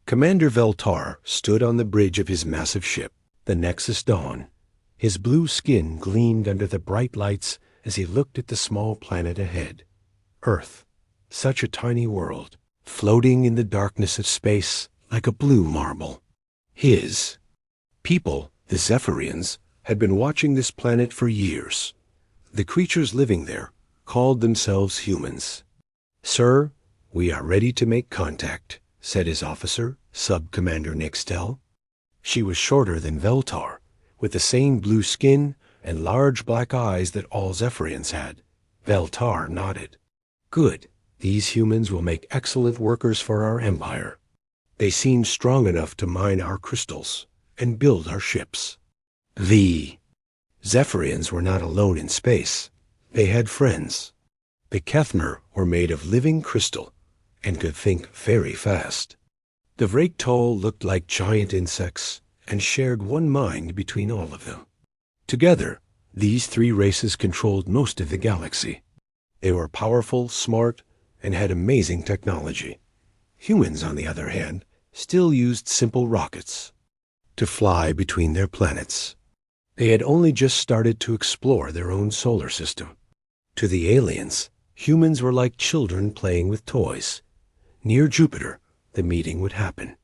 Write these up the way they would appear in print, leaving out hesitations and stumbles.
Commander Veltar stood on the bridge of his massive ship, the Nexus Dawn. His blue skin gleamed under the bright lights as he looked at the small planet ahead. Earth, such a tiny world, floating in the darkness of space like a blue marble. His people, the Zephyrians, had been watching this planet for years. The creatures living there called themselves humans. "Sir, we are ready to make contact," said his officer, Sub-Commander Nixtel. She was shorter than Veltar, with the same blue skin and large black eyes that all Zephyrians had. Veltar nodded. "Good. These humans will make excellent workers for our empire. They seem strong enough to mine our crystals and build our ships." The Zephyrians were not alone in space. They had friends. The Kethmer were made of living crystal and could think very fast. The Vraktol looked like giant insects and shared one mind between all of them. Together, these three races controlled most of the galaxy. They were powerful, smart, and had amazing technology. Humans, on the other hand, still used simple rockets to fly between their planets. They had only just started to explore their own solar system. To the aliens, humans were like children playing with toys. Near Jupiter, the meeting would happen.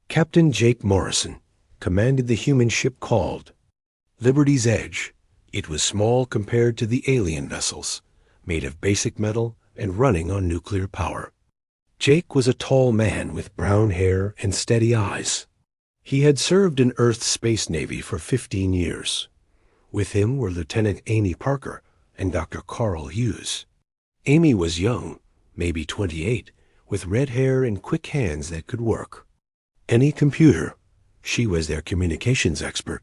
Captain Jake Morrison commanded the human ship called Liberty's Edge. It was small compared to the alien vessels, made of basic metal and running on nuclear power. Jake was a tall man with brown hair and steady eyes. He had served in Earth's Space Navy for 15 years. With him were Lieutenant Amy Parker and Dr. Carl Hughes. Amy was young, maybe 28, with red hair and quick hands that could work any computer. She was their communications expert.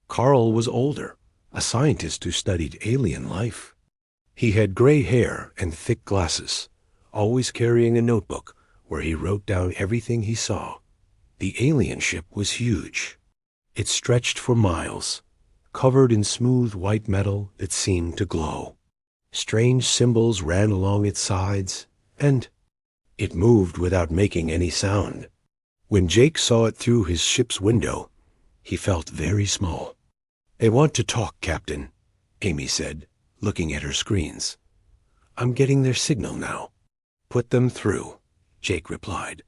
Carl was older, a scientist who studied alien life. He had gray hair and thick glasses, always carrying a notebook where he wrote down everything he saw. The alien ship was huge. It stretched for miles, covered in smooth white metal that seemed to glow. Strange symbols ran along its sides, and it moved without making any sound. When Jake saw it through his ship's window, he felt very small. "They want to talk, Captain," Amy said, looking at her screens. "I'm getting their signal now." "Put them through," Jake replied.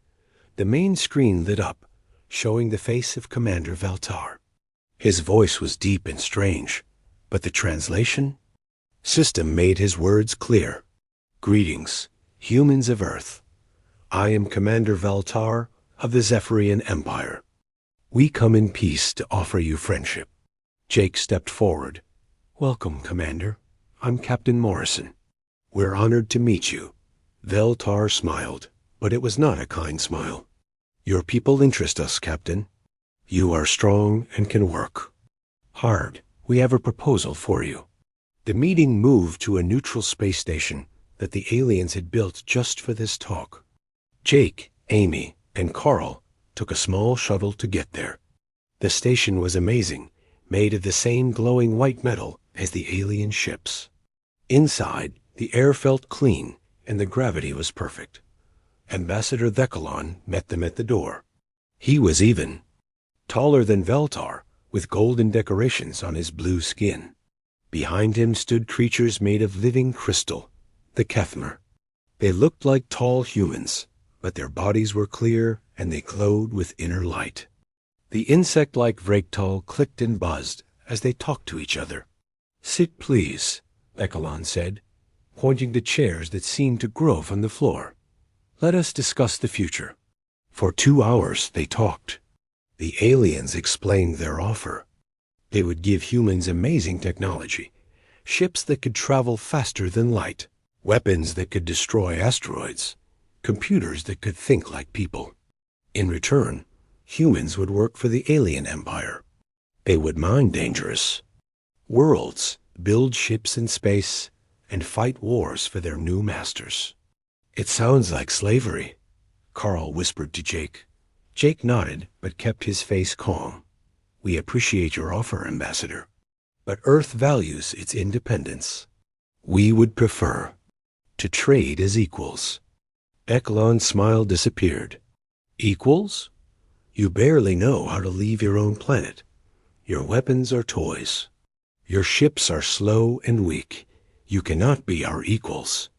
The main screen lit up, showing the face of Commander Veltar. His voice was deep and strange, but the translation system made his words clear. "Greetings, humans of Earth. I am Commander Veltar of the Zephyrian Empire. We come in peace to offer you friendship." Jake stepped forward. "Welcome, Commander. I'm Captain Morrison. We're honored to meet you." Veltar smiled, but it was not a kind smile. "Your people interest us, Captain. You are strong and can work hard. We have a proposal for you." The meeting moved to a neutral space station that the aliens had built just for this talk. Jake, Amy, and Carl took a small shuttle to get there. The station was amazing, made of the same glowing white metal as the alien ships. Inside, the air felt clean and the gravity was perfect. Ambassador Thekalon met them at the door. He was even taller than Veltar, with golden decorations on his blue skin. Behind him stood creatures made of living crystal, the Kethmer. They looked like tall humans, but their bodies were clear and they glowed with inner light. The insect-like Vraktol clicked and buzzed as they talked to each other. "Sit, please," Thekalon said, pointing to chairs that seemed to grow from the floor. "Let us discuss the future." For 2 hours they talked. The aliens explained their offer. They would give humans amazing technology, ships that could travel faster than light, weapons that could destroy asteroids, computers that could think like people. In return, humans would work for the alien empire. They would mine dangerous worlds, build ships in space, and fight wars for their new masters. "It sounds like slavery," Carl whispered to Jake. Jake nodded, but kept his face calm. "We appreciate your offer, Ambassador, but Earth values its independence. We would prefer to trade as equals." Eklon's smile disappeared. "Equals? You barely know how to leave your own planet. Your weapons are toys. Your ships are slow and weak. You cannot be our equals."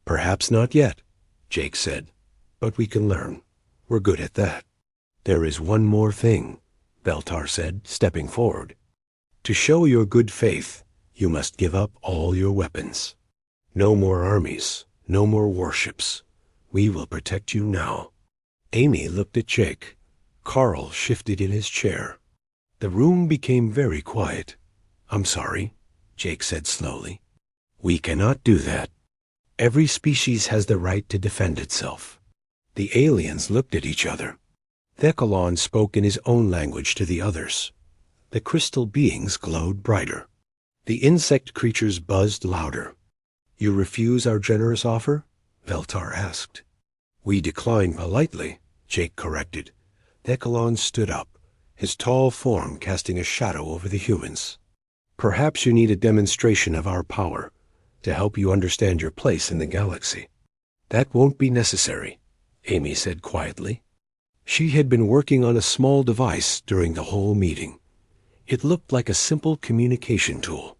"Perhaps not yet," Jake said. "But we can learn. We're good at that." "There is one more thing," Veltar said, stepping forward. "To show your good faith, you must give up all your weapons. No more armies, no more warships. We will protect you now." Amy looked at Jake. Carl shifted in his chair. The room became very quiet. "I'm sorry," Jake said slowly. "We cannot do that. Every species has the right to defend itself." The aliens looked at each other. Thecalon spoke in his own language to the others. The crystal beings glowed brighter. The insect creatures buzzed louder. "You refuse our generous offer?" Veltar asked. "We decline politely," Jake corrected. Thecalon stood up, his tall form casting a shadow over the humans. "Perhaps you need a demonstration of our power to help you understand your place in the galaxy." "That won't be necessary," Amy said quietly. She had been working on a small device during the whole meeting. It looked like a simple communication tool.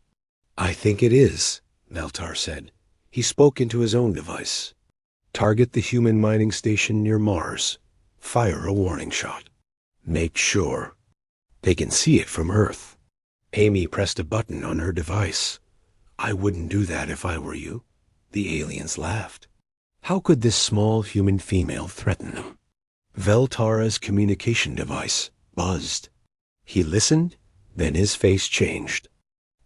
"I think it is," Veltar said. He spoke into his own device. "Target the human mining station near Mars. Fire a warning shot. Make sure. They can see it from Earth." Amy pressed a button on her device. "I wouldn't do that if I were you." The aliens laughed. How could this small human female threaten them? Veltara's communication device buzzed. He listened, then his face changed.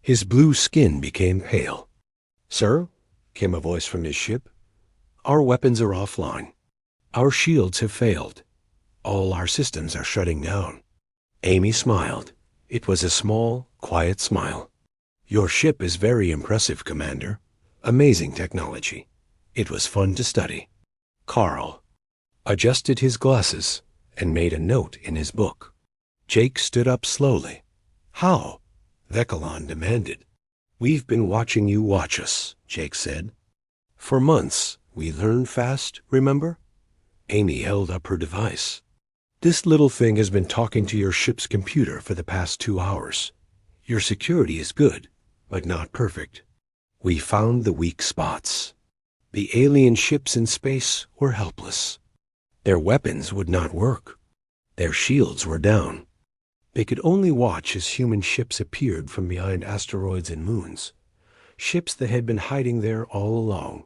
His blue skin became pale. "Sir," came a voice from his ship, "our weapons are offline. Our shields have failed. All our systems are shutting down." Amy smiled. It was a small, quiet smile. "Your ship is very impressive, Commander. Amazing technology. It was fun to study." Carl adjusted his glasses and made a note in his book. Jake stood up slowly. "How?" Thecalon demanded. "We've been watching you watch us," Jake said. "For months, we learned fast, remember?" Amy held up her device. "This little thing has been talking to your ship's computer for the past 2 hours. Your security is good, but not perfect. We found the weak spots. The alien ships in space were helpless. Their weapons would not work. Their shields were down. They could only watch as human ships appeared from behind asteroids and moons, ships that had been hiding there all along."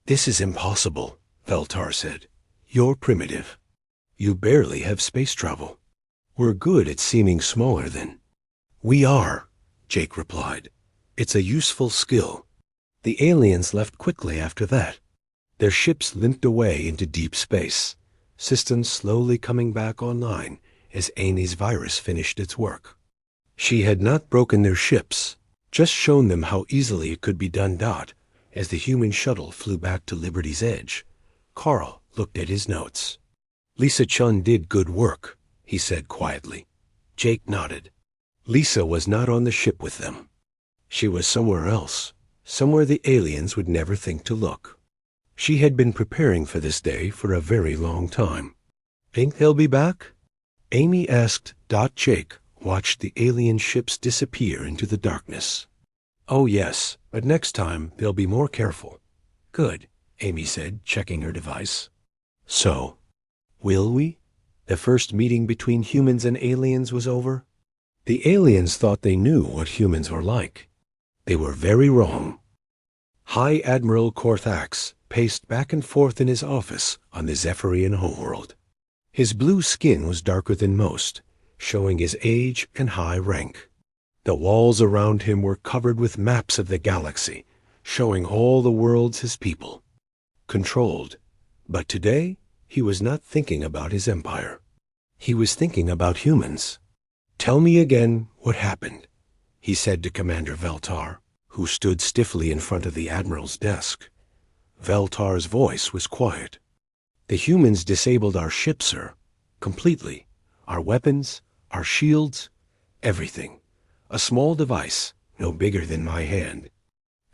"This is impossible," Veltar said. "You're primitive. You barely have space travel. We're good at seeming smaller then." "We are," Jake replied. "It's a useful skill." The aliens left quickly after that. Their ships limped away into deep space, systems slowly coming back online as Amy's virus finished its work. She had not broken their ships, just shown them how easily it could be done. As the human shuttle flew back to Liberty's Edge, Carl looked at his notes. "Lisa Chun did good work," he said quietly. Jake nodded. Lisa was not on the ship with them. She was somewhere else, somewhere the aliens would never think to look. She had been preparing for this day for a very long time. "Think they'll be back?" Amy asked. Jake watched the alien ships disappear into the darkness. "Oh yes, but next time they'll be more careful." "Good," Amy said, checking her device. "So, will we?" The first meeting between humans and aliens was over. The aliens thought they knew what humans were like. They were very wrong. High Admiral Korthax paced back and forth in his office on the Zephyrian homeworld. His blue skin was darker than most, showing his age and high rank. The walls around him were covered with maps of the galaxy, showing all the worlds his people controlled. But today, he was not thinking about his empire. He was thinking about humans. "Tell me again what happened," he said to Commander Veltar, who stood stiffly in front of the Admiral's desk. Veltar's voice was quiet. "The humans disabled our ship, sir. Completely. Our weapons, our shields, everything. A small device, no bigger than my hand."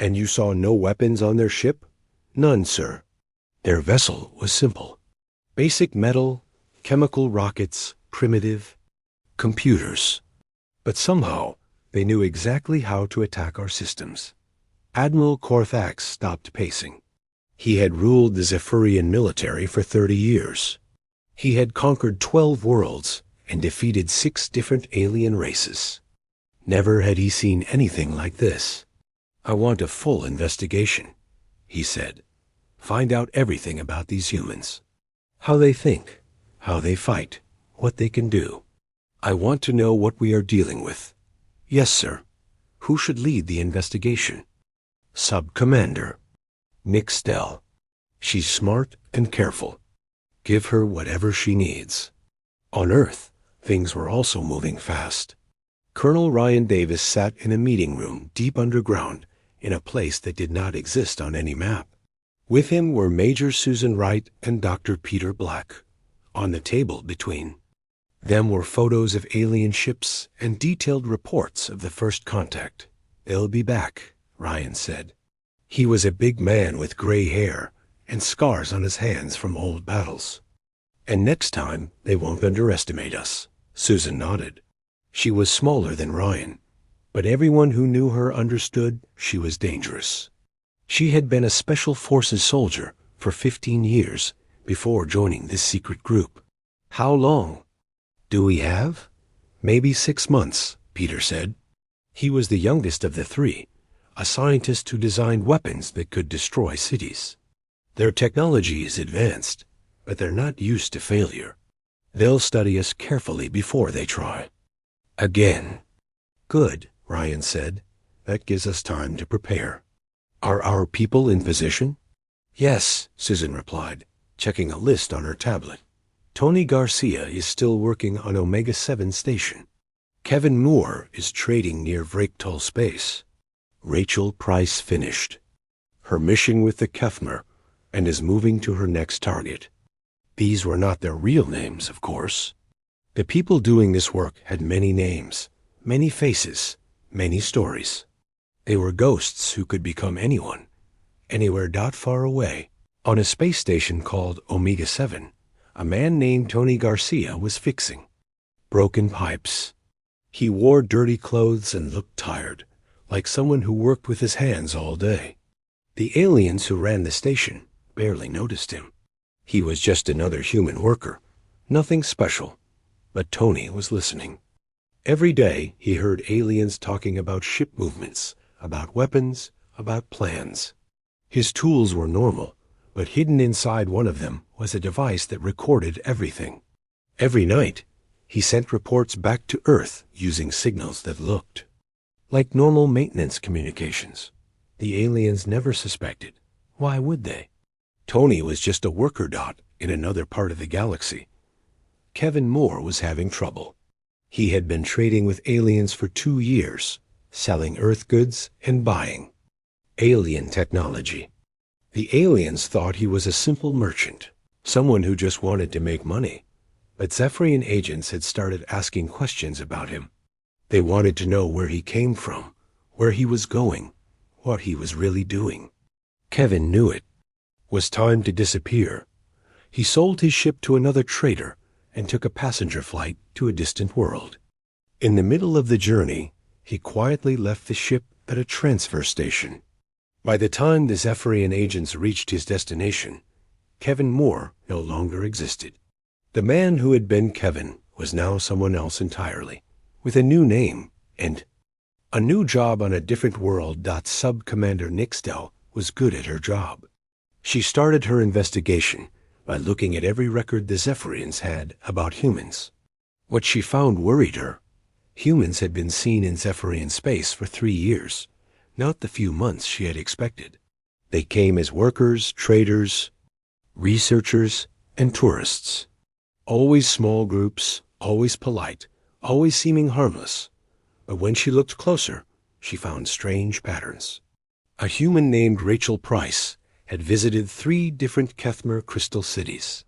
"And you saw no weapons on their ship?" "None, sir. Their vessel was simple. Basic metal, chemical rockets, primitive computers. But somehow, they knew exactly how to attack our systems. Admiral Korthax stopped pacing. He had ruled the Zephyrian military for 30 years. He had conquered 12 worlds and defeated 6 different alien races. Never had he seen anything like this. "I want a full investigation," he said. "Find out everything about these humans. How they think, how they fight, what they can do. I want to know what we are dealing with." "Yes, sir." "Who should lead the investigation?" "Sub-Commander Nixtel. She's smart and careful. Give her whatever she needs." On Earth, things were also moving fast. Colonel Ryan Davis sat in a meeting room deep underground in a place that did not exist on any map. With him were Major Susan Wright and Dr. Peter Black. On the table between them were photos of alien ships and detailed reports of the first contact. "They'll be back," Ryan said. He was a big man with gray hair and scars on his hands from old battles. "And next time, they won't underestimate us." Susan nodded. She was smaller than Ryan, but everyone who knew her understood she was dangerous. She had been a Special Forces soldier for 15 years before joining this secret group. "How long do we have?" "Maybe 6 months," Peter said. He was the youngest of the 3, a scientist who designed weapons that could destroy cities. "Their technology is advanced, but they're not used to failure. They'll study us carefully before they try." Again. "Good," Ryan said. "That gives us time to prepare. Are our people in position?" "Yes," Susan replied, checking a list on her tablet. "Tony Garcia is still working on Omega-7 station. Kevin Moore is trading near Vraktal Space. Rachel Price finished her mission with the Kethmer and is moving to her next target." These were not their real names, of course. The people doing this work had many names, many faces, many stories. They were ghosts who could become anyone, anywhere far away. On a space station called Omega-7, a man named Tony Garcia was fixing broken pipes. He wore dirty clothes and looked tired, like someone who worked with his hands all day. The aliens who ran the station barely noticed him. He was just another human worker, nothing special. But Tony was listening. Every day he heard aliens talking about ship movements, about weapons, about plans. His tools were normal, but hidden inside one of them was a device that recorded everything. Every night, he sent reports back to Earth using signals that looked like normal maintenance communications. The aliens never suspected. Why would they? Tony was just a worker dot in another part of the galaxy. Kevin Moore was having trouble. He had been trading with aliens for 2 years, selling Earth goods and buying alien technology. The aliens thought he was a simple merchant, someone who just wanted to make money. But Zephyrian agents had started asking questions about him. They wanted to know where he came from, where he was going, what he was really doing. Kevin knew it was time to disappear. He sold his ship to another trader and took a passenger flight to a distant world. In the middle of the journey, he quietly left the ship at a transfer station. By the time the Zephyrian agents reached his destination, Kevin Moore no longer existed. The man who had been Kevin was now someone else entirely, with a new name and a new job on a different world. Sub-Commander Nixtel was good at her job. She started her investigation by looking at every record the Zephyrians had about humans. What she found worried her. Humans had been seen in Zephyrian space for 3 years, not the few months she had expected. They came as workers, traders, researchers, and tourists. Always small groups, always polite, always seeming harmless. But when she looked closer, she found strange patterns. A human named Rachel Price had visited 3 different Kethmer crystal cities.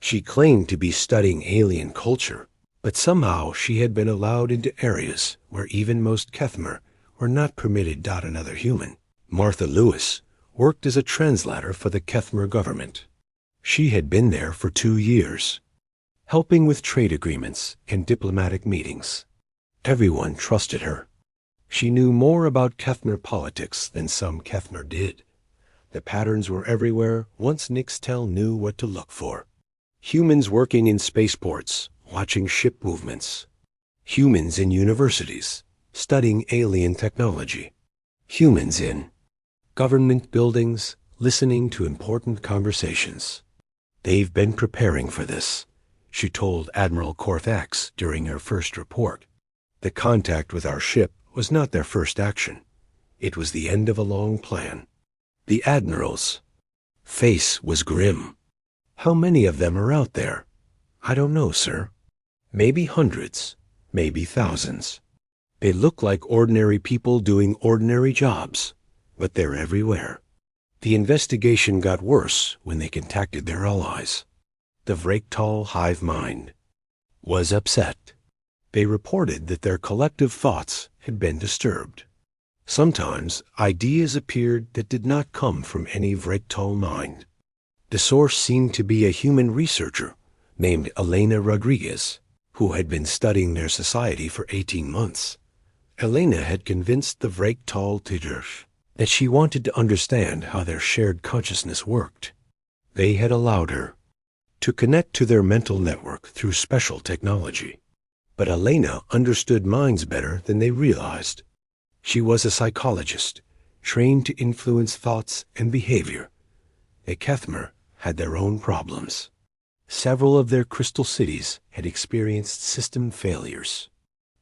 She claimed to be studying alien culture, but somehow she had been allowed into areas where even most Kethmer were not permitted. Another human, Martha Lewis, worked as a translator for the Kethmer government. She had been there for 2 years. helping with trade agreements and diplomatic meetings. Everyone trusted her. She knew more about Kethmer politics than some Kethmer did. The patterns were everywhere once Nixtel knew what to look for. Humans working in spaceports, watching ship movements. Humans in universities, studying alien technology. Humans in government buildings, listening to important conversations. They've been preparing for this, she told Admiral Korthax during her first report. The contact with our ship was not their first action. It was the end of a long plan. The Admiral's face was grim. How many of them are out there? I don't know, sir. Maybe hundreds, maybe thousands. They look like ordinary people doing ordinary jobs, but they're everywhere. The investigation got worse when they contacted their allies. The Vrektal hive mind was upset. They reported that their collective thoughts had been disturbed. Sometimes ideas appeared that did not come from any Vrektal mind. The source seemed to be a human researcher named Elena Rodriguez, who had been studying their society for 18 months. Elena had convinced the Vrektal Tidurf that she wanted to understand how their shared consciousness worked. They had allowed her to connect to their mental network through special technology. But Elena understood minds better than they realized. She was a psychologist, trained to influence thoughts and behavior. The Kethmer had their own problems. Several of their crystal cities had experienced system failures.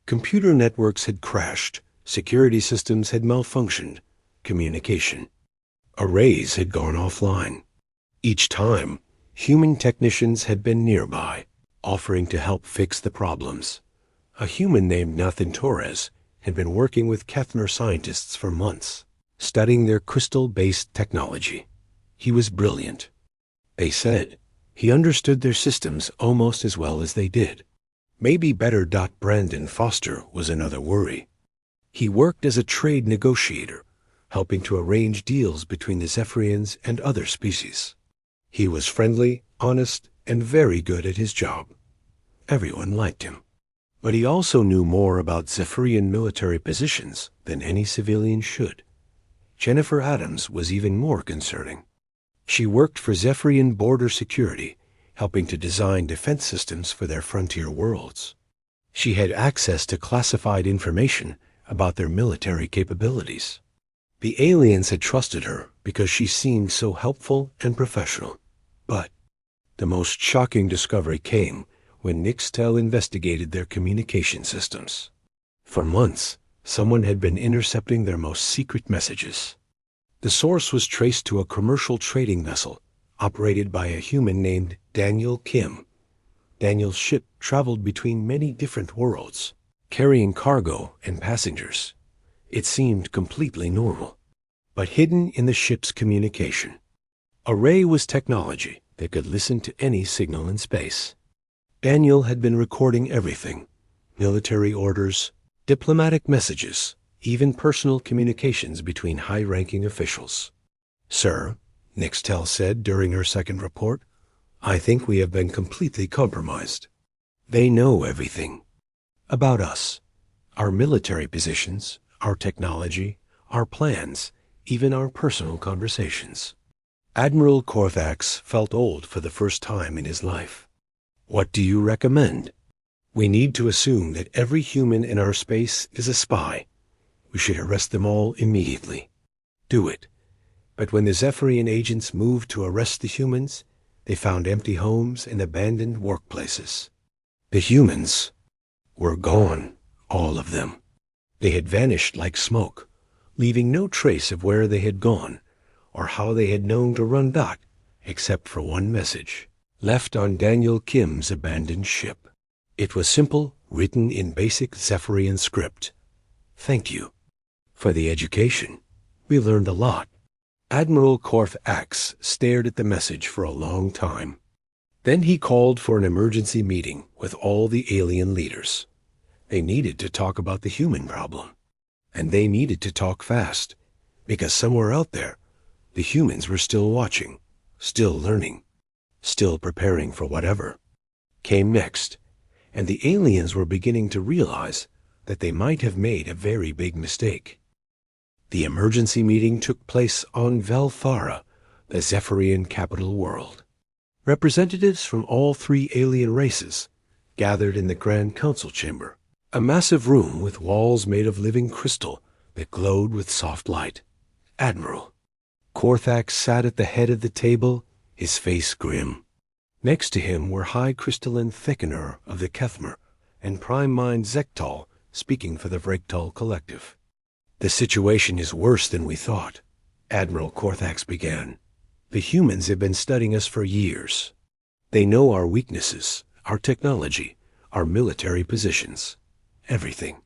Computer networks had crashed, security systems had malfunctioned, communication. Arrays had gone offline. Each time, human technicians had been nearby, offering to help fix the problems. A human named Nathan Torres had been working with Kethmer scientists for months, studying their crystal-based technology. He was brilliant. They said he understood their systems almost as well as they did. Maybe better. Brandon Foster was another worry. He worked as a trade negotiator, helping to arrange deals between the Zephyrians and other species. He was friendly, honest, and very good at his job. Everyone liked him. But he also knew more about Zephyrian military positions than any civilian should. Jennifer Adams was even more concerning. She worked for Zephyrian border security, helping to design defense systems for their frontier worlds. She had access to classified information about their military capabilities. The aliens had trusted her because she seemed so helpful and professional. But the most shocking discovery came when Nixtel investigated their communication systems. For months, someone had been intercepting their most secret messages. The source was traced to a commercial trading vessel operated by a human named Daniel Kim. Daniel's ship traveled between many different worlds, carrying cargo and passengers. It seemed completely normal, but hidden in the ship's communication. Array was technology that could listen to any signal in space. Daniel had been recording everything: military orders, diplomatic messages, even personal communications between high-ranking officials. "Sir," Nixtel said during her second report, "I think we have been completely compromised. They know everything about us, our military positions, our technology, our plans, even our personal conversations." Admiral Korthax felt old for the first time in his life. "What do you recommend?" "We need to assume that every human in our space is a spy. We should arrest them all immediately." "Do it." But when the Zephyrian agents moved to arrest the humans, they found empty homes and abandoned workplaces. The humans were gone, all of them. They had vanished like smoke, leaving no trace of where they had gone or how they had known to run dot, except for one message, left on Daniel Kim's abandoned ship. It was simple, written in basic Zephyrian script. "Thank you for the education. We learned a lot." Admiral Korthax stared at the message for a long time. Then he called for an emergency meeting with all the alien leaders. They needed to talk about the human problem. And they needed to talk fast, because somewhere out there, the humans were still watching, still learning, still preparing for whatever. came next, and the aliens were beginning to realize that they might have made a very big mistake. The emergency meeting took place on Velfara, the Zephyrian capital world. Representatives from all three alien races gathered in the Grand Council chamber, a massive room with walls made of living crystal that glowed with soft light. Admiral Korthax sat at the head of the table, his face grim. Next to him were High Crystalline Thickener of the Kethmer and Prime Mind Zektal, speaking for the Vrektal Collective. "The situation is worse than we thought," Admiral Korthax began. "The humans have been studying us for years. They know our weaknesses, our technology, our military positions, everything."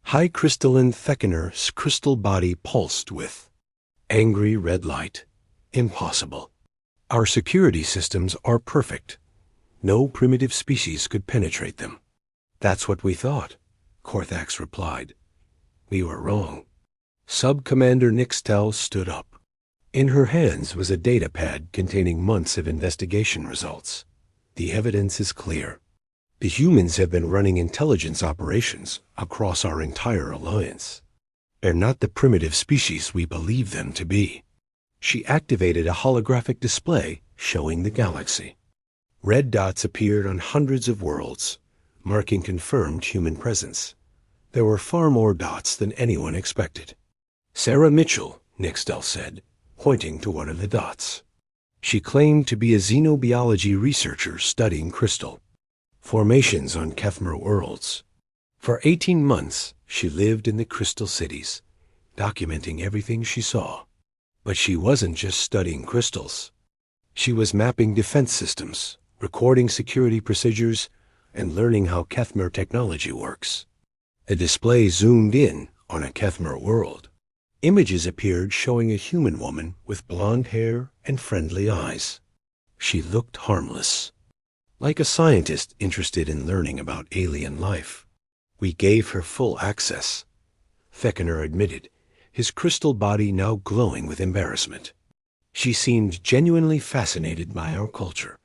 High Crystalline Thickener's crystal body pulsed with angry red light. "Impossible. Our security systems are perfect. No primitive species could penetrate them." "That's what we thought," Korthax replied. "We were wrong." Sub-Commander Nixtel stood up. In her hands was a data pad containing months of investigation results. "The evidence is clear. The humans have been running intelligence operations across our entire alliance. They're not the primitive species we believe them to be." She activated a holographic display showing the galaxy. Red dots appeared on hundreds of worlds, marking confirmed human presence. There were far more dots than anyone expected. "Sarah Mitchell," Nixtel said, pointing to one of the dots. She claimed to be a xenobiology researcher studying crystal formations on Kethmer worlds. For 18 months, she lived in the crystal cities, documenting everything she saw. But she wasn't just studying crystals. She was mapping defense systems, recording security procedures, and learning how Kethmer technology works. A display zoomed in on a Kethmer world. Images appeared showing a human woman with blonde hair and friendly eyes. She looked harmless, like a scientist interested in learning about alien life. "We gave her full access," Thickener admitted, his crystal body now glowing with embarrassment. "She seemed genuinely fascinated by our culture.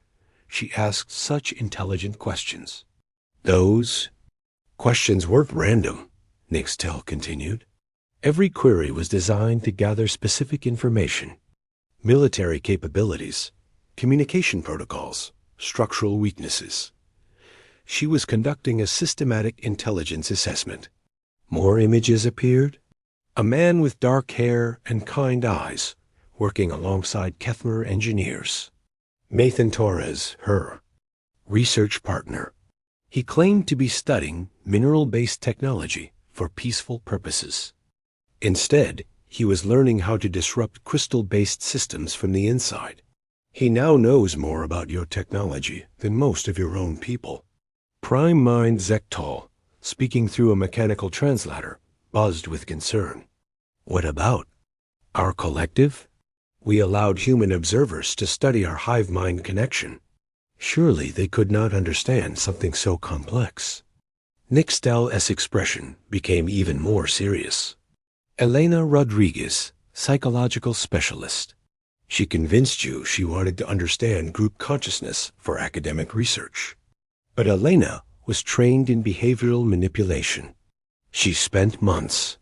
She asked such intelligent questions." "Those questions weren't random," Nixtel continued. "Every query was designed to gather specific information: military capabilities, communication protocols, structural weaknesses. She was conducting a systematic intelligence assessment." More images appeared. A man with dark hair and kind eyes, working alongside Kethmer engineers. Mathan Torres, her research partner. He claimed to be studying mineral-based technology for peaceful purposes. Instead, he was learning how to disrupt crystal-based systems from the inside. "He now knows more about your technology than most of your own people." Prime Mind Zektal, speaking through a mechanical translator, buzzed with concern. "What about our collective? We allowed human observers to study our hive mind connection. Surely they could not understand something so complex." Nixtel's expression became even more serious. "Elena Rodriguez, psychological specialist. She convinced you she wanted to understand group consciousness for academic research. But Elena was trained in behavioral manipulation. She spent months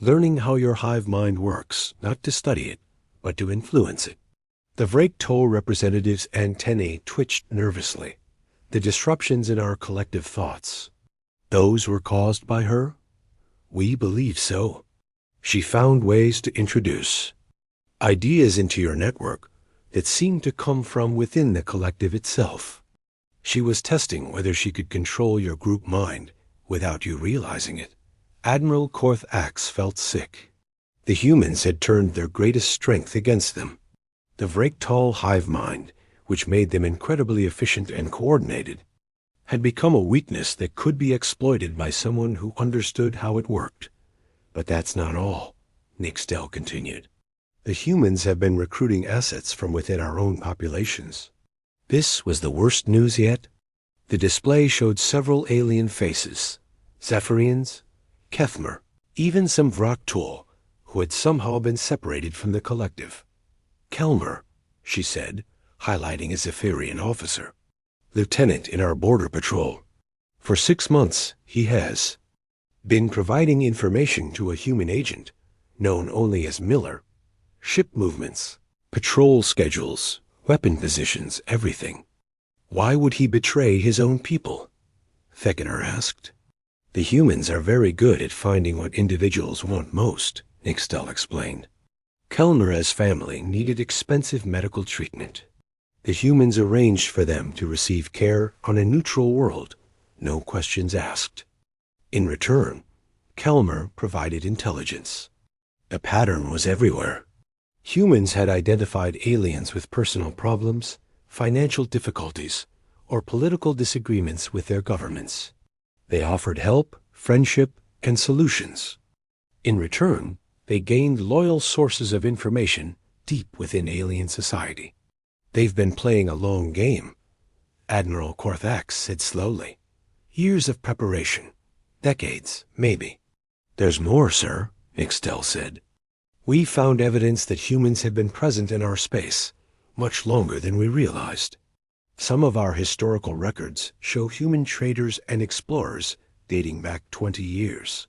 learning how your hive mind works, not to study it, but to influence it." The Vrektal representative's antennae twitched nervously. "The disruptions in our collective thoughts, those were caused by her?" "We believe so. She found ways to introduce ideas into your network that seemed to come from within the collective itself. She was testing whether she could control your group mind without you realizing it." Admiral Korthax felt sick. The humans had turned their greatest strength against them. The Vrektal hive mind, which made them incredibly efficient and coordinated, had become a weakness that could be exploited by someone who understood how it worked. "But that's not all," Nixtel continued. "The humans have been recruiting assets from within our own populations." This was the worst news yet. The display showed several alien faces: Zephyrians, Kethmer, even some Vraktal, who had somehow been separated from the collective. "Kelmer," she said, highlighting a Zephyrian officer. lieutenant in our border patrol. For 6 months, he has been providing information to a human agent, known only as Miller. Ship movements, patrol schedules, weapon positions, everything. Why would he betray his own people? Theckener asked. The humans are very good at finding what individuals want most, Nixtel explained. Kelmera's family needed expensive medical treatment. The humans arranged for them to receive care on a neutral world, no questions asked. In return, Kelmer provided intelligence. A pattern was everywhere. Humans had identified aliens with personal problems, financial difficulties, or political disagreements with their governments. They offered help, friendship, and solutions. In return, they gained loyal sources of information deep within alien society. They've been playing a long game, Admiral Korthax said slowly. Years of preparation. Decades, maybe. There's more, sir, Nixtel said. We found evidence that humans have been present in our space much longer than we realized. Some of our historical records show human traders and explorers dating back 20 years.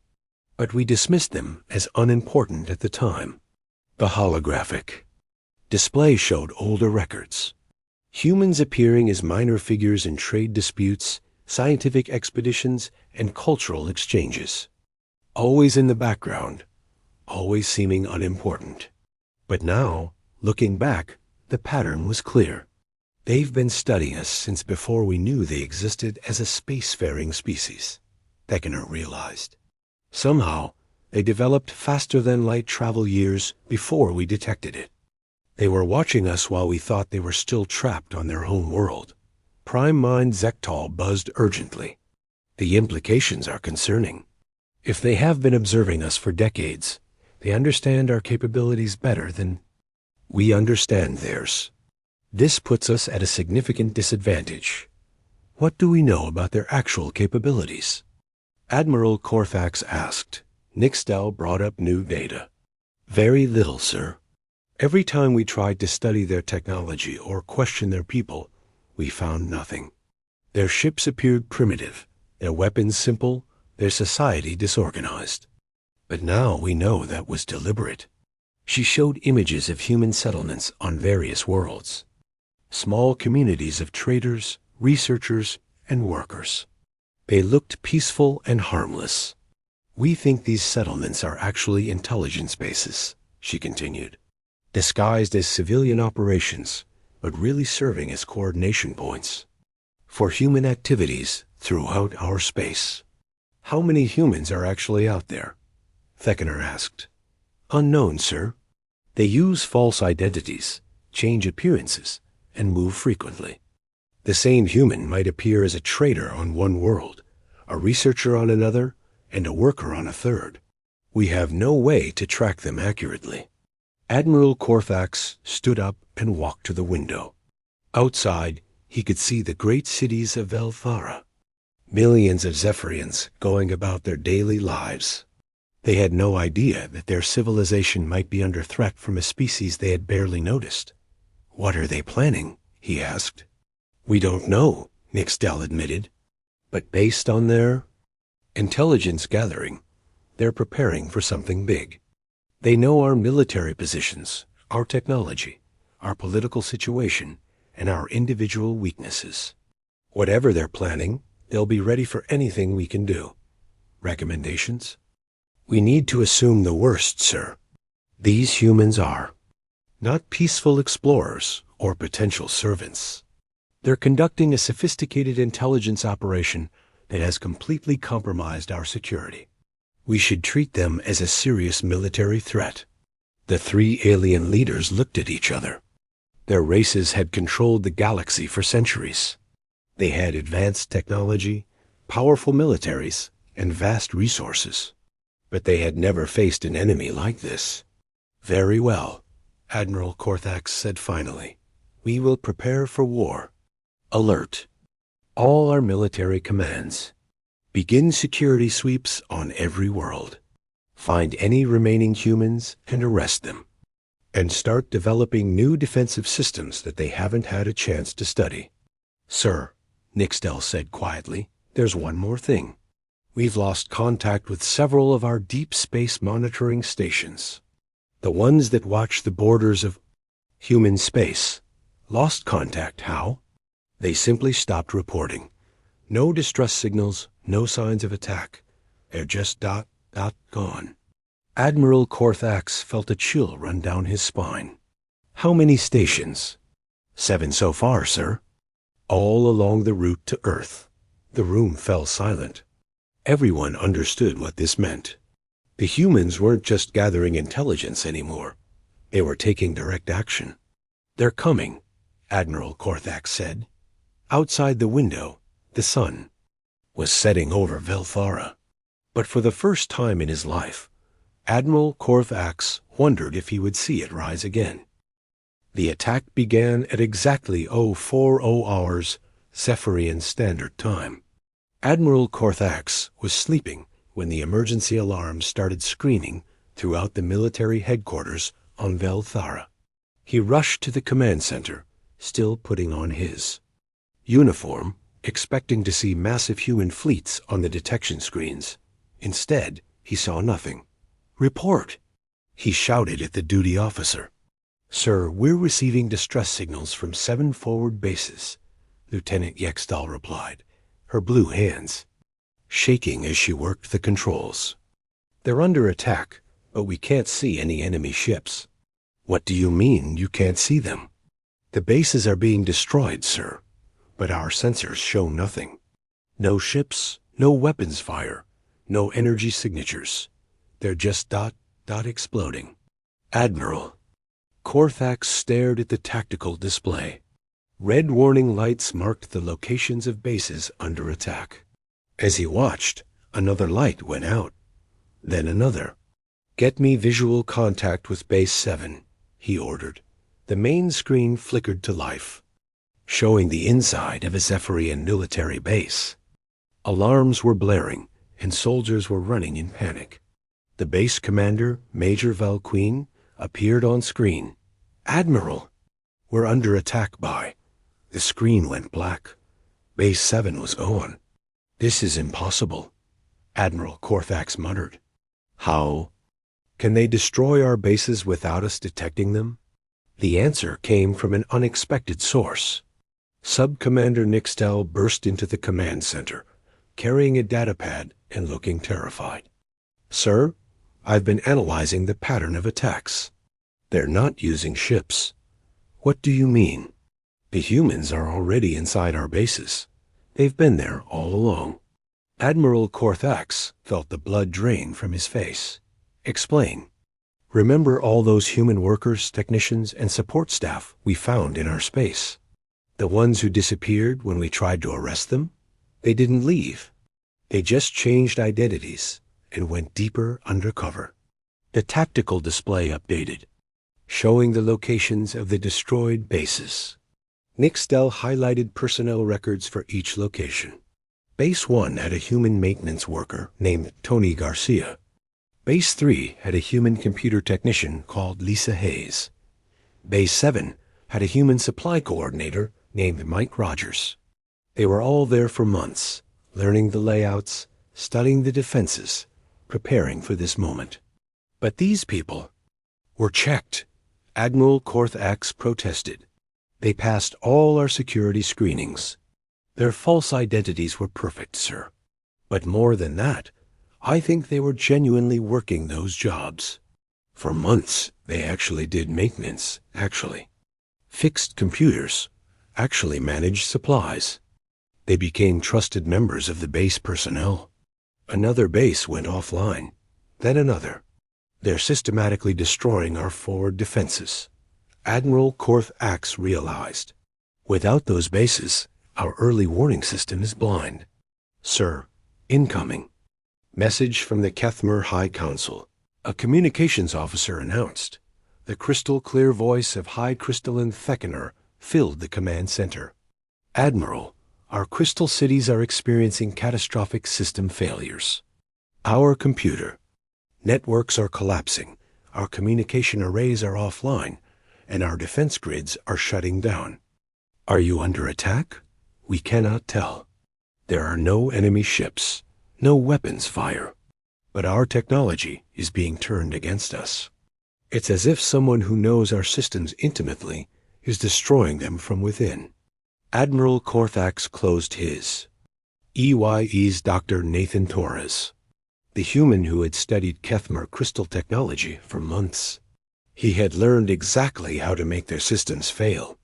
But we dismissed them as unimportant at the time. The holographic display showed older records. Humans appearing as minor figures in trade disputes, scientific expeditions, and cultural exchanges. Always in the background, always seeming unimportant. But now, looking back, the pattern was clear. They've been studying us since before we knew they existed as a spacefaring species, Theckener realized. Somehow, they developed faster-than-light travel years before we detected it. They were watching us while we thought they were still trapped on their home world. Prime Mind Zektal buzzed urgently. The implications are concerning. If they have been observing us for decades, they understand our capabilities better than we understand theirs. This puts us at a significant disadvantage. What do we know about their actual capabilities? Admiral Korthax asked. Nixtel brought up new data. Very little, sir. Every time we tried to study their technology or question their people, we found nothing. Their ships appeared primitive, their weapons simple, their society disorganized. But now we know that was deliberate. She showed images of human settlements on various worlds. Small communities of traders, researchers, and workers. They looked peaceful and harmless. We think these settlements are actually intelligence bases, she continued, disguised as civilian operations, but really serving as coordination points for human activities throughout our space. How many humans are actually out there? Theckener asked. Unknown, sir. They use false identities, change appearances, and move frequently. The same human might appear as a trader on one world, a researcher on another, and a worker on a third. We have no way to track them accurately. Admiral Korthax stood up and walked to the window. Outside, he could see the great cities of Velthara. Millions of Zephyrians going about their daily lives. They had no idea that their civilization might be under threat from a species they had barely noticed. What are they planning? He asked. We don't know, Nixtel admitted. But based on their intelligence gathering, they're preparing for something big. They know our military positions, our technology, our political situation, and our individual weaknesses. Whatever they're planning, they'll be ready for anything we can do. Recommendations? We need to assume the worst, sir. These humans are not peaceful explorers or potential servants. They're conducting a sophisticated intelligence operation that has completely compromised our security. We should treat them as a serious military threat. The three alien leaders looked at each other. Their races had controlled the galaxy for centuries. They had advanced technology, powerful militaries, and vast resources. But they had never faced an enemy like this. Very well, Admiral Korthax said finally. We will prepare for war. Alert. All our military commands. Begin security sweeps on every world. Find any remaining humans and arrest them. And start developing new defensive systems that they haven't had a chance to study. Sir, Nixtel said quietly. "There's one more thing. We've lost contact with several of our deep space monitoring stations. The ones that watch the borders of human space. Lost contact. How? They simply stopped reporting. No distress signals, no signs of attack. They're just gone." Admiral Korthax felt a chill run down his spine. "How many stations?" "7 so far, sir. All along the route to Earth." The room fell silent. Everyone understood what this meant. The humans weren't just gathering intelligence anymore. They were taking direct action. "They're coming," Admiral Korthax said. Outside the window, the sun was setting over Velthara. But for the first time in his life, Admiral Korthax wondered if he would see it rise again. The attack began at exactly 040 hours Zephyrian Standard Time. Admiral Korthax was sleeping when the emergency alarms started screaming throughout the military headquarters on Velthara. He rushed to the command center, still putting on his uniform, expecting to see massive human fleets on the detection screens. Instead, he saw nothing. "Report!" he shouted at the duty officer. "Sir, we're receiving distress signals from 7 forward bases," Lieutenant Yextal replied, her blue hands shaking as she worked the controls. "They're under attack, but we can't see any enemy ships." "What do you mean you can't see them?" "The bases are being destroyed, sir, but our sensors show nothing. No ships, no weapons fire, no energy signatures. They're just exploding." "Admiral." Korthax stared at the tactical display. Red warning lights marked the locations of bases under attack. As he watched, another light went out. Then another. "Get me visual contact with Base 7, he ordered. The main screen flickered to life, showing the inside of a Zephyrian military base. Alarms were blaring, and soldiers were running in panic. The base commander, Major Valqueen, appeared on screen. "Admiral, we're under attack by..." The screen went black. Base 7 was gone. "This is impossible," Admiral Korthax muttered. "How can they destroy our bases without us detecting them?" The answer came from an unexpected source. Sub-Commander Nixtel burst into the command center, carrying a datapad and looking terrified. "Sir, I've been analyzing the pattern of attacks. They're not using ships." "What do you mean?" "The humans are already inside our bases. They've been there all along." Admiral Korthax felt the blood drain from his face. "Explain." "Remember all those human workers, technicians, and support staff we found in our space? The ones who disappeared when we tried to arrest them? They didn't leave. They just changed identities and went deeper undercover." The tactical display updated, showing the locations of the destroyed bases. Nixtel highlighted personnel records for each location. Base 1 had a human maintenance worker named Tony Garcia. Base 3 had a human computer technician called Lisa Hayes. Base 7 had a human supply coordinator named Mike Rogers. They were all there for months, learning the layouts, studying the defenses, preparing for this moment. "But these people were checked," Admiral Korthax protested. "They passed all our security screenings. Their false identities were perfect, sir. But more than that, I think they were genuinely working those jobs. For months, they actually did maintenance, fixed computers, managed supplies. They became trusted members of the base personnel. Another base went offline, then another. They're systematically destroying our forward defenses." Admiral Korthax realized. "Without those bases, our early warning system is blind." "Sir, incoming." Message from the Kethmer High Council. A communications officer announced. The crystal-clear voice of High Crystalline Theckener filled the command center. "Admiral, our crystal cities are experiencing catastrophic system failures. Our computer networks are collapsing, our communication arrays are offline, and our defense grids are shutting down. Are you under attack? We cannot tell. There are no enemy ships, no weapons fire. But our technology is being turned against us. It's as if someone who knows our systems intimately is destroying them from within. Admiral Korthax closed his. EYE's Dr. Nathan Torres, the human who had studied Kethmer crystal technology for months. He had learned exactly how to make their systems fail.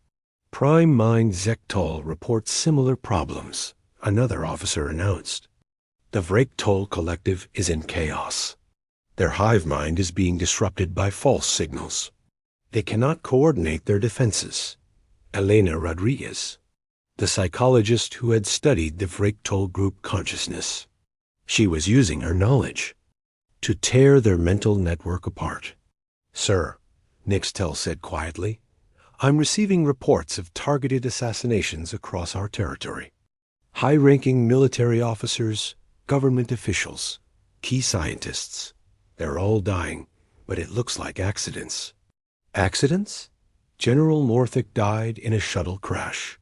Prime Mind Zektal reports similar problems, another officer announced. The Vrektal Collective is in chaos. Their hive mind is being disrupted by false signals. They cannot coordinate their defenses. Elena Rodriguez, the psychologist who had studied the Vrektal group consciousness. She was using her knowledge to tear their mental network apart. Sir, Nixtel said quietly, I'm receiving reports of targeted assassinations across our territory. High-ranking military officers, government officials, key scientists. They're all dying, but it looks like accidents. Accidents? General Northic died in a shuttle crash.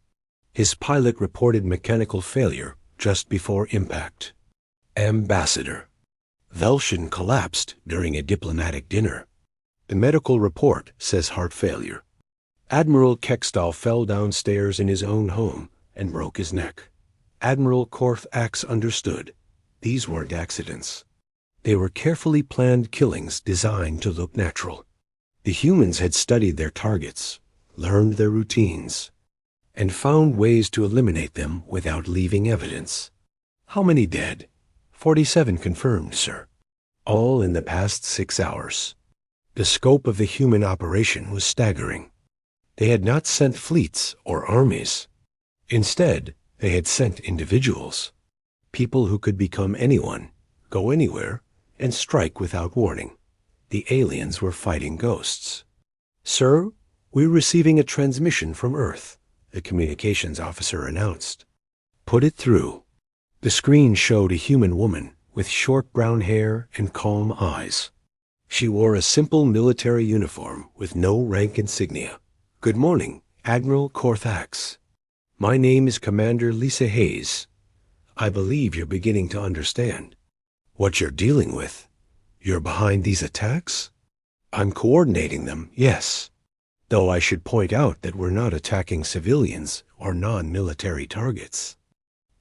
His pilot reported mechanical failure just before impact. Ambassador. Velshin collapsed during a diplomatic dinner. The medical report says heart failure. Admiral Kekstal fell downstairs in his own home and broke his neck. Admiral Korthax understood. These weren't accidents. They were carefully planned killings designed to look natural. The humans had studied their targets, learned their routines, and found ways to eliminate them without leaving evidence. How many dead? 47 confirmed, sir. All in the past 6 hours. The scope of the human operation was staggering. They had not sent fleets or armies. Instead, they had sent individuals. People who could become anyone, go anywhere, and strike without warning. The aliens were fighting ghosts. Sir, we're receiving a transmission from Earth, the communications officer announced. Put it through. The screen showed a human woman with short brown hair and calm eyes. She wore a simple military uniform with no rank insignia. Good morning, Admiral Korthax. My name is Commander Lisa Hayes. I believe you're beginning to understand what you're dealing with. You're behind these attacks? I'm coordinating them, yes. Though I should point out that we're not attacking civilians or non-military targets.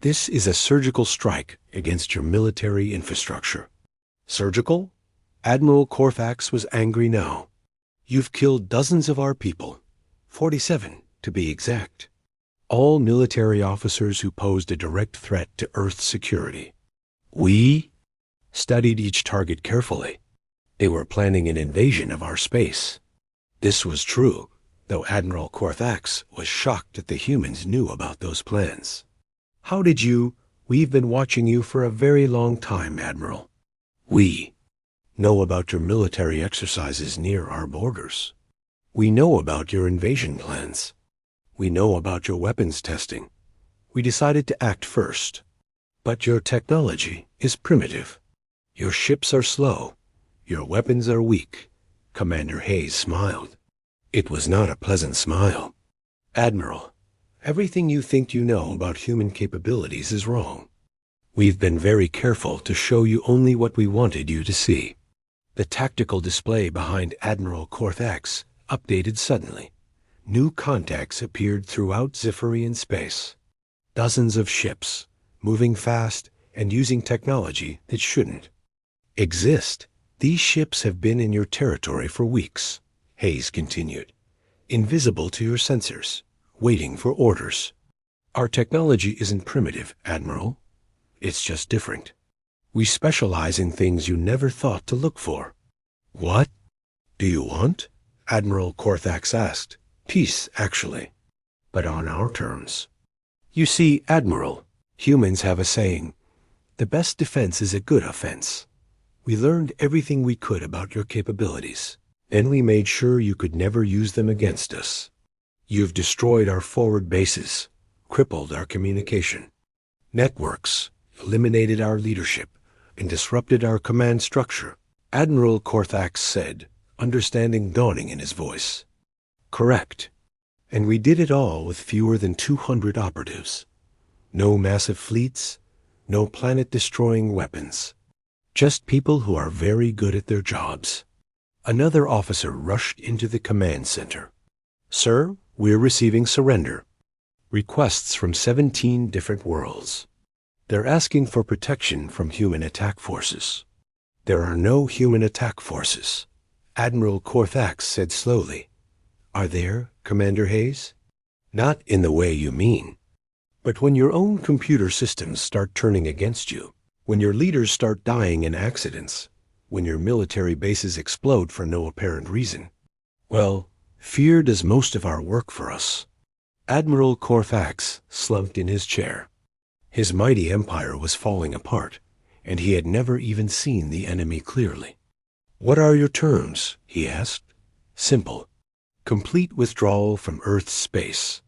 This is a surgical strike against your military infrastructure. Surgical? Admiral Korthax was angry now. You've killed dozens of our people, 47 to be exact. All military officers who posed a direct threat to Earth's security. We studied each target carefully. They were planning an invasion of our space. This was true, though Admiral Korthax was shocked that the humans knew about those plans. How did you? We've been watching you for a very long time, Admiral. We know about your military exercises near our borders. We know about your invasion plans. We know about your weapons testing. We decided to act first. But your technology is primitive. Your ships are slow. Your weapons are weak. Commander Hayes smiled. It was not a pleasant smile. Admiral, everything you think you know about human capabilities is wrong. We've been very careful to show you only what we wanted you to see. The tactical display behind Admiral Korthax updated suddenly. New contacts appeared throughout Zephyrian space. Dozens of ships, moving fast and using technology that shouldn't exist. These ships have been in your territory for weeks, Hayes continued. Invisible to your sensors, waiting for orders. Our technology isn't primitive, Admiral. It's just different. We specialize in things you never thought to look for. What do you want? Admiral Korthax asked. Peace, actually, but on our terms. You see, Admiral, humans have a saying, the best defense is a good offense. We learned everything we could about your capabilities. Then we made sure you could never use them against us. You've destroyed our forward bases, crippled our communication networks, eliminated our leadership, and disrupted our command structure, Admiral Korthax said, understanding dawning in his voice. Correct. And we did it all with fewer than 200 operatives. No massive fleets, no planet-destroying weapons. Just people who are very good at their jobs. Another officer rushed into the command center. Sir, we're receiving surrender. Requests from 17 different worlds. They're asking for protection from human attack forces. There are no human attack forces, Admiral Korthax said slowly. Are there, Commander Hayes? Not in the way you mean. But when your own computer systems start turning against you, when your leaders start dying in accidents, when your military bases explode for no apparent reason, well, fear does most of our work for us. Admiral Korthax slumped in his chair. His mighty empire was falling apart, and he had never even seen the enemy clearly. What are your terms? He asked. Simple. Complete withdrawal from Earth's space.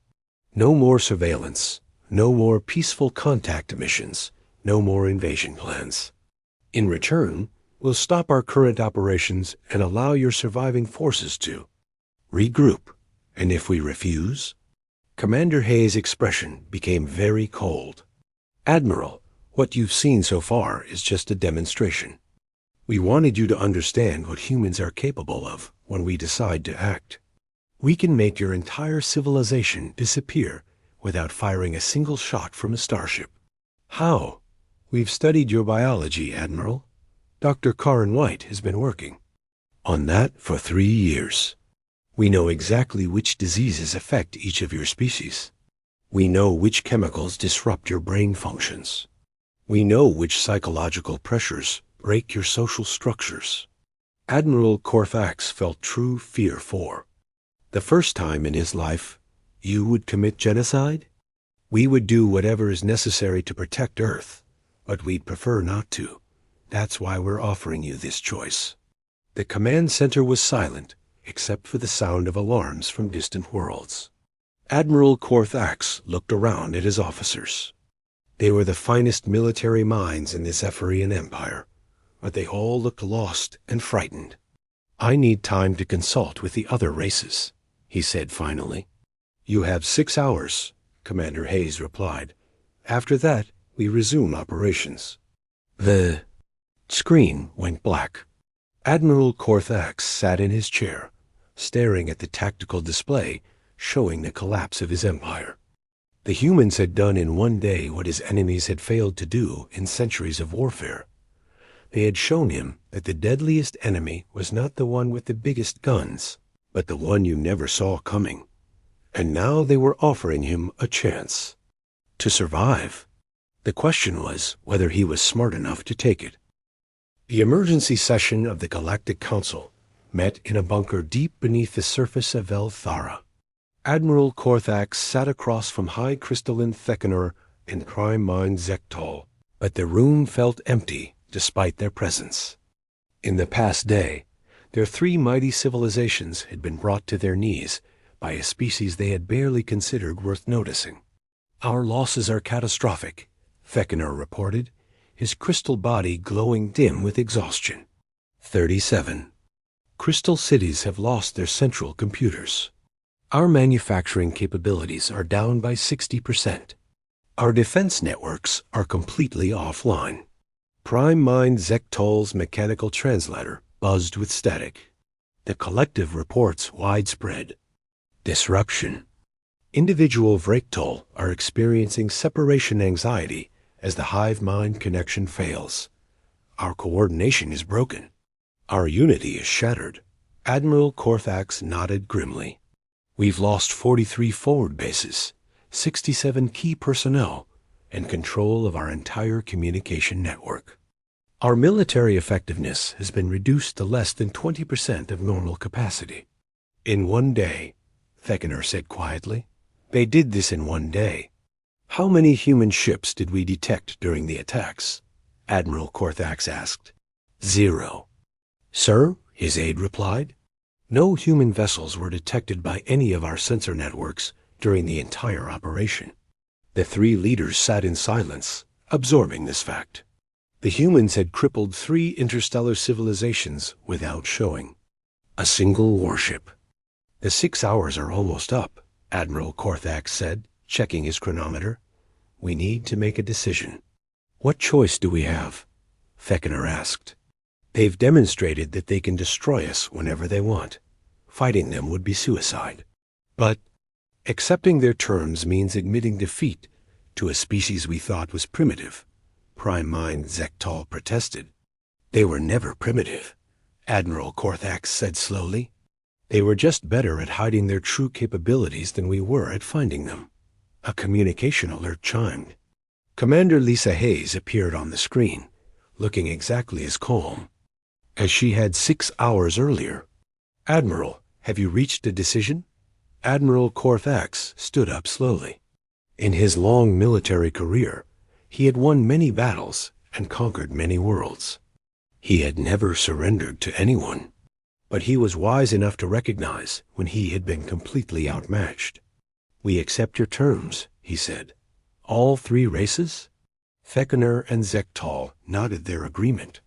No more surveillance. No more peaceful contact missions. No more invasion plans. In return, we'll stop our current operations and allow your surviving forces to regroup. And if we refuse? Commander Hayes' expression became very cold. Admiral, what you've seen so far is just a demonstration. We wanted you to understand what humans are capable of when we decide to act. We can make your entire civilization disappear without firing a single shot from a starship. How? We've studied your biology, Admiral. Dr. Karin White has been working on that for 3 years. We know exactly which diseases affect each of your species. We know which chemicals disrupt your brain functions. We know which psychological pressures break your social structures. Admiral Korthax felt true fear for the first time in his life. You would commit genocide? We would do whatever is necessary to protect Earth, but we'd prefer not to. That's why we're offering you this choice. The command center was silent, except for the sound of alarms from distant worlds. Admiral Korthax looked around at his officers. They were the finest military minds in this Ephorian empire, but they all looked lost and frightened. I need time to consult with the other races, he said finally. You have 6 hours, Commander Hayes replied. After that, we resume operations. The screen went black. Admiral Korthax sat in his chair, staring at the tactical display showing the collapse of his empire. The humans had done in 1 day what his enemies had failed to do in centuries of warfare. They had shown him that the deadliest enemy was not the one with the biggest guns, but the one you never saw coming. And now they were offering him a chance to survive. The question was whether he was smart enough to take it. The emergency session of the Galactic Council met in a bunker deep beneath the surface of Elthara. Admiral Korthax sat across from High Crystalline Theckenor and Prime Mind Zektol, but the room felt empty despite their presence. In the past day, their 3 mighty civilizations had been brought to their knees by a species they had barely considered worth noticing. Our losses are catastrophic, Theckenor reported, his crystal body glowing dim with exhaustion. 37. Crystal cities have lost their central computers. Our manufacturing capabilities are down by 60%. Our defense networks are completely offline. Prime Mind Zektol's mechanical translator buzzed with static. The collective reports widespread disruption. Individual Vrektol are experiencing separation anxiety as the hive-mind connection fails. Our coordination is broken. Our unity is shattered. Admiral Korthax nodded grimly. We've lost 43 forward bases, 67 key personnel, and control of our entire communication network. Our military effectiveness has been reduced to less than 20% of normal capacity. In 1 day, Theckenor said quietly. They did this in 1 day. How many human ships did we detect during the attacks? Admiral Korthax asked. 0. Sir, his aide replied. No human vessels were detected by any of our sensor networks during the entire operation. The 3 leaders sat in silence, absorbing this fact. The humans had crippled 3 interstellar civilizations without showing a single warship. The 6 hours are almost up, Admiral Korthax said, checking his chronometer. We need to make a decision. What choice do we have? Feckener asked. They've demonstrated that they can destroy us whenever they want. Fighting them would be suicide. But accepting their terms means admitting defeat to a species we thought was primitive, Prime Mind Zektal protested. They were never primitive, Admiral Korthax said slowly. They were just better at hiding their true capabilities than we were at finding them. A communication alert chimed. Commander Lisa Hayes appeared on the screen, looking exactly as calm as she had 6 hours earlier. Admiral, have you reached a decision? Admiral Korthax stood up slowly. In his long military career, he had won many battles and conquered many worlds. He had never surrendered to anyone, but he was wise enough to recognize when he had been completely outmatched. We accept your terms, he said. All 3 races? Feckener and Zektal nodded their agreement.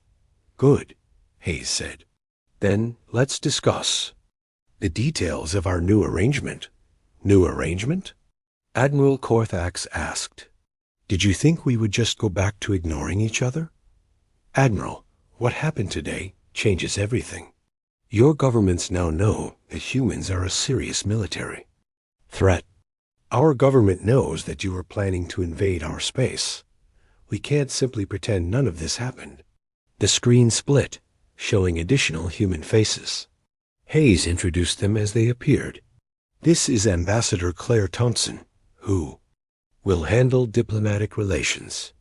Good, Hayes said. Then let's discuss the details of our new arrangement. New arrangement? Admiral Korthax asked. Did you think we would just go back to ignoring each other? Admiral, what happened today changes everything. Your governments now know that humans are a serious military threat. Our government knows that you are planning to invade our space. We can't simply pretend none of this happened. The screen split, showing additional human faces. Hayes introduced them as they appeared. This is Ambassador Claire Thompson, who will handle diplomatic relations.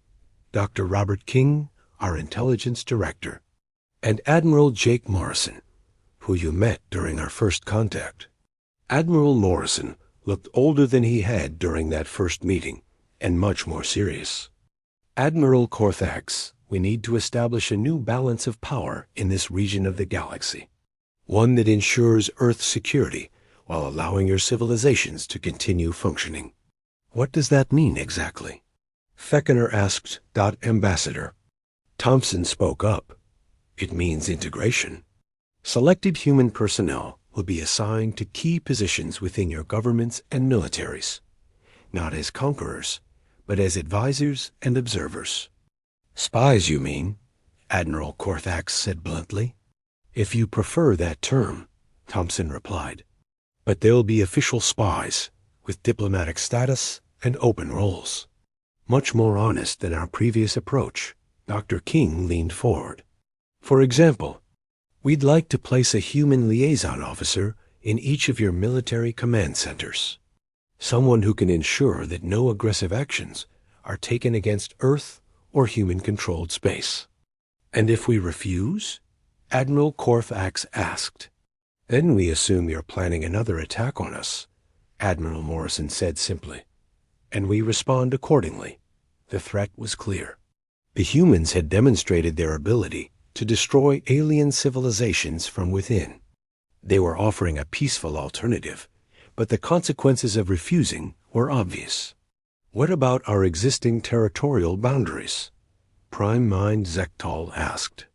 Dr. Robert King, our intelligence director, and Admiral Jake Morrison, who you met during our first contact. Admiral Morrison looked older than he had during that first meeting, and much more serious. Admiral Korthax, we need to establish a new balance of power in this region of the galaxy, one that ensures Earth's security while allowing your civilizations to continue functioning. What does that mean exactly? Feckener asked. Ambassador. Thompson spoke up. It means integration. Selected human personnel will be assigned to key positions within your governments and militaries, not as conquerors, but as advisors and observers. Spies, you mean? Admiral Korthax said bluntly. If you prefer that term, Thompson replied. But they'll be official spies, with diplomatic status and open roles. Much more honest than our previous approach. Dr. King leaned forward. For example, we'd like to place a human liaison officer in each of your military command centers. Someone who can ensure that no aggressive actions are taken against Earth or human-controlled space. And if we refuse? Admiral Korthax asked. Then we assume you're planning another attack on us, Admiral Morrison said simply. And we respond accordingly. The threat was clear. The humans had demonstrated their ability to destroy alien civilizations from within. They were offering a peaceful alternative, but the consequences of refusing were obvious. What about our existing territorial boundaries? Prime Mind Zektal asked.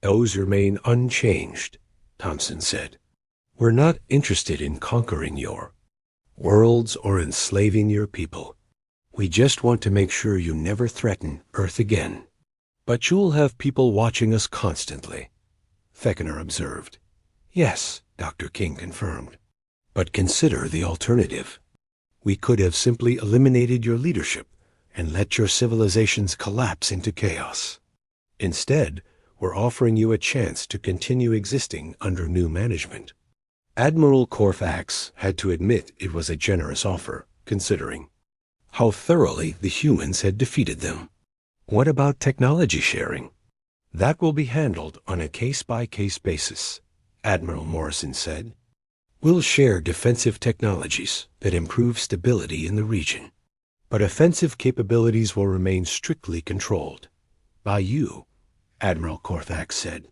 Those remain unchanged, Thompson said. We're not interested in conquering your worlds or enslaving your people. We just want to make sure you never threaten Earth again. But you'll have people watching us constantly, Feckener observed. Yes, Dr. King confirmed. But consider the alternative. We could have simply eliminated your leadership and let your civilizations collapse into chaos. Instead, we're offering you a chance to continue existing under new management. Admiral Korthax had to admit it was a generous offer, considering how thoroughly the humans had defeated them. What about technology sharing? That will be handled on a case-by-case basis, Admiral Morrison said. We'll share defensive technologies that improve stability in the region, but offensive capabilities will remain strictly controlled. By you, Admiral Korthax said.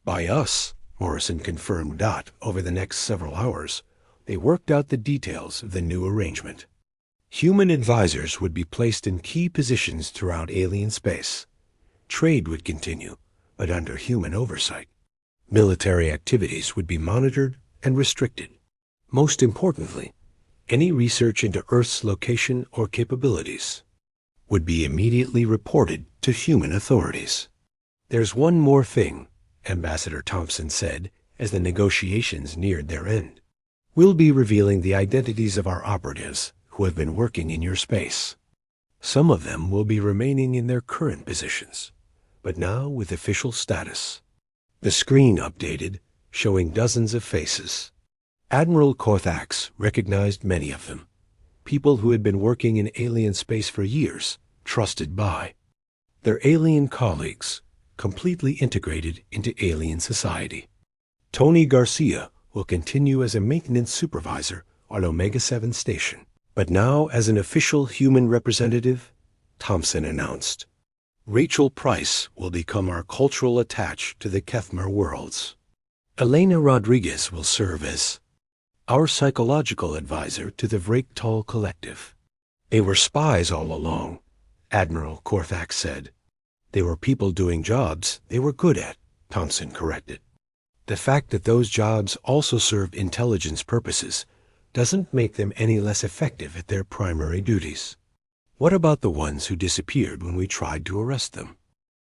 By us, Morrison confirmed. Over the next several hours, they worked out the details of the new arrangement. Human advisors would be placed in key positions throughout alien space. Trade would continue, but under human oversight. Military activities would be monitored and restricted. Most importantly, any research into Earth's location or capabilities would be immediately reported to human authorities. "There's one more thing," Ambassador Thompson said as the negotiations neared their end. "We'll be revealing the identities of our operatives who have been working in your space. Some of them will be remaining in their current positions, but now with official status." The screen updated, showing dozens of faces. Admiral Korthax recognized many of them, people who had been working in alien space for years, trusted by their alien colleagues, completely integrated into alien society. Tony Garcia will continue as a maintenance supervisor on Omega-7 station, but now as an official human representative, Thompson announced. Rachel Price will become our cultural attaché to the Kethmer worlds. Elena Rodriguez will serve as our psychological advisor to the Vraktal Collective. "They were spies all along," Admiral Korthax said. "They were people doing jobs they were good at," Thompson corrected. "The fact that those jobs also serve intelligence purposes doesn't make them any less effective at their primary duties." "What about the ones who disappeared when we tried to arrest them?"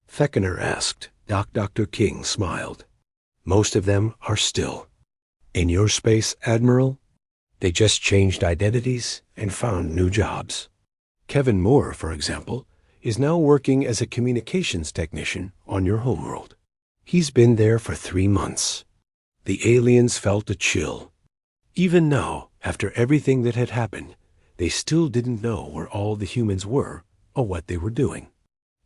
Feckener asked. Dr. King smiled. "Most of them are still in your space, Admiral. They just changed identities and found new jobs. Kevin Moore, for example, is now working as a communications technician on your homeworld. He's been there for 3 months." The aliens felt a chill. Even now, after everything that had happened, they still didn't know where all the humans were or what they were doing.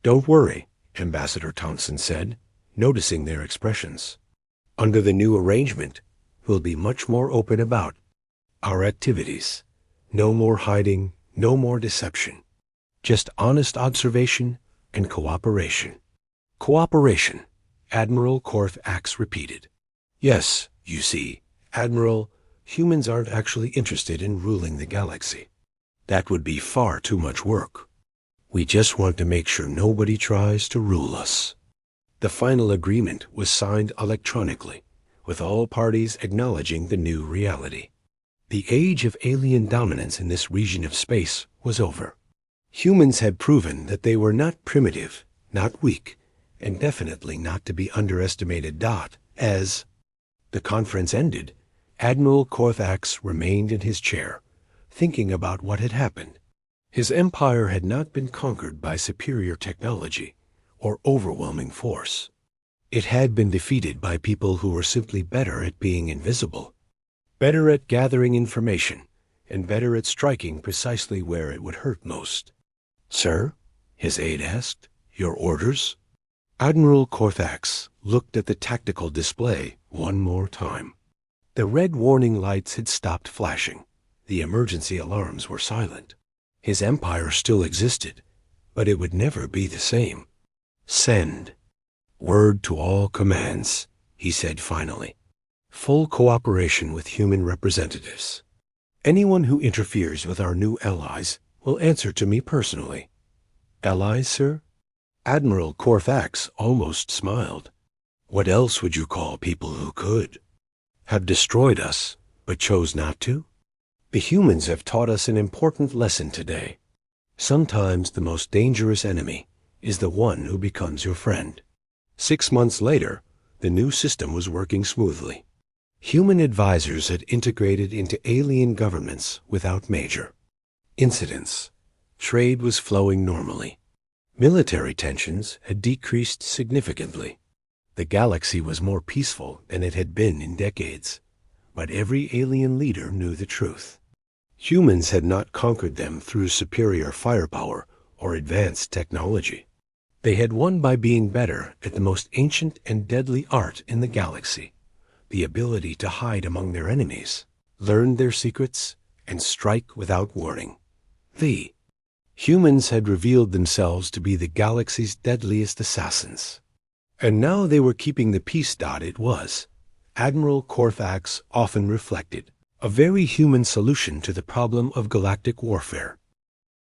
"Don't worry," Ambassador Thompson said, noticing their expressions. "Under the new arrangement, we'll be much more open about our activities. No more hiding, no more deception. Just honest observation and cooperation." "Cooperation," Admiral Korthax repeated. "Yes, you see, Admiral, humans aren't actually interested in ruling the galaxy. That would be far too much work. We just want to make sure nobody tries to rule us." The final agreement was signed electronically, with all parties acknowledging the new reality. The age of alien dominance in this region of space was over. Humans had proven that they were not primitive, not weak, and definitely not to be underestimated. As the conference ended, Admiral Korthax remained in his chair, thinking about what had happened. His empire had not been conquered by superior technology or overwhelming force. It had been defeated by people who were simply better at being invisible, better at gathering information, and better at striking precisely where it would hurt most. "Sir?" his aide asked. "Your orders?" Admiral Korthax looked at the tactical display one more time. The red warning lights had stopped flashing. The emergency alarms were silent. His empire still existed, but it would never be the same. "Send word to all commands," he said finally. "Full cooperation with human representatives. Anyone who interferes with our new allies will answer to me personally." "Allies, sir?" Admiral Korthax almost smiled. "What else would you call people who could have destroyed us, but chose not to? The humans have taught us an important lesson today. Sometimes the most dangerous enemy is the one who becomes your friend." 6 months later, the new system was working smoothly. Human advisors had integrated into alien governments without major incidents. Trade was flowing normally. Military tensions had decreased significantly. The galaxy was more peaceful than it had been in decades, but every alien leader knew the truth. Humans had not conquered them through superior firepower or advanced technology. They had won by being better at the most ancient and deadly art in the galaxy, the ability to hide among their enemies, learn their secrets, and strike without warning. The humans had revealed themselves to be the galaxy's deadliest assassins. And now they were keeping the peace. It was, Admiral Korthax often reflected, a very human solution to the problem of galactic warfare.